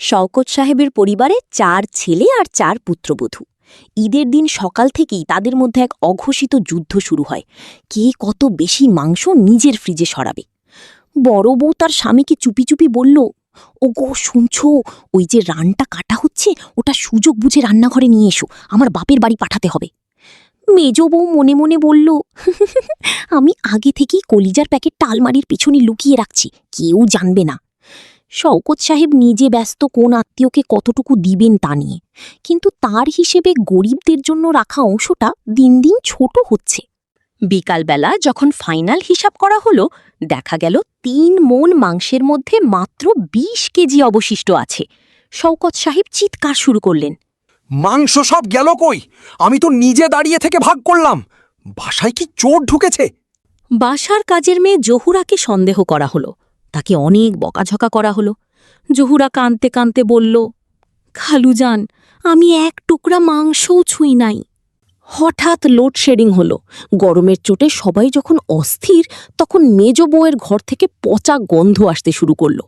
শওকত সাহেবের পরিবারে 4 ছেলে আর 4 পুত্রবধূ। ঈদের দিন সকাল থেকেই তাদের মধ্যে এক অঘোষিত যুদ্ধ শুরু হয়। কে কত বেশি মাংস নিজের ফ্রিজে সরাবে। বড় বউ তার স্বামীকে চুপি চুপি বলল, ওগো শুনছো, ওই যে রানটা কাটা হচ্ছে, ওটা সুযোগ বুঝে রান্নাঘরে নিয়ে এসো, আমার বাপের বাড়ি পাঠাতে হবে। মেজ বউ মনে মনে বলল, আমি আগে থেকেই কলিজার প্যাকেটটা আলমারির পিছনে লুকিয়ে রাখছি, কেউ জানবে না। শওকত সাহেব নিজে ব্যস্ত কোন আত্মীয়কে কতটুকু দিবেন তা নিয়ে, কিন্তু তার হিসেবে গরিবদের জন্য রাখা অংশটা দিন দিন ছোট হচ্ছে। বিকালবেলা যখন ফাইনাল হিসাব করা হলো, দেখা গেল 3 মণ মাংসের মধ্যে মাত্র 20 কেজি অবশিষ্ট আছে। শওকত সাহেব চিৎকার শুরু করলেন, মাংস সব গেল কই? আমি তো নিজে দাঁড়িয়ে থেকে ভাগ করলাম। বাসায় কি চোর ঢুকেছে? বাসার কাজের মেয়ে জহুরাকে সন্দেহ করা হলো। তাকে অনেক বকাঝকা করা হলো। জহুরা কাঁদতে কাঁদতে বলল, খালুজান, আমি এক টুকরা মাংসও ছুঁই নাই। হঠাৎ লোডশেডিং হলো। গরমের চোটে সবাই যখন অস্থির, তখন মেজ বউয়ের ঘর থেকে পচা গন্ধ আসতে শুরু করল।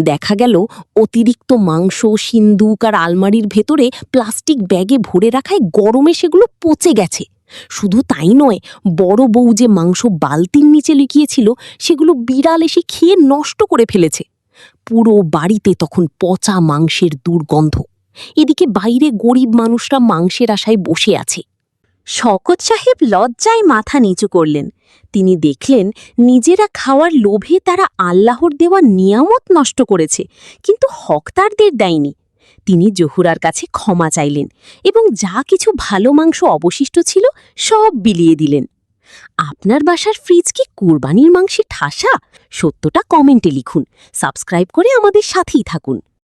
দেখা গেল অতিরিক্ত মাংস সিন্দুক আর আলমারির ভেতরে প্লাস্টিক ব্যাগে ভরে রাখায় গরমে সেগুলো পচে গেছে। শুধু তাই নয়, বড় বউ যে মাংস বালতির নিচে লুকিয়েছিল, সেগুলো বিড়াল এসে খেয়ে নষ্ট করে ফেলেছে। পুরো বাড়িতে তখন পচা মাংসের দুর্গন্ধ। এদিকে বাইরে গরিব মানুষরা মাংসের আশায় বসে আছে। শওকত সাহেব লজ্জায় মাথা নিচু করলেন। তিনি দেখলেন নিজেরা খাওয়ার লোভে তারা আল্লাহর দেওয়া নিয়ামত নষ্ট করেছে, কিন্তু হকদারদের দেয়নি। তিনি জহুরার কাছে ক্ষমা চাইলেন এবং যা কিছু ভালো মাংস অবশিষ্ট ছিল সব বিলিয়ে দিলেন। আপনার বাসার ফ্রিজ কি কুরবানির মাংসে ঠাসা? সত্যটা কমেন্টে লিখুন। সাবস্ক্রাইব করে আমাদের সাথেই থাকুন।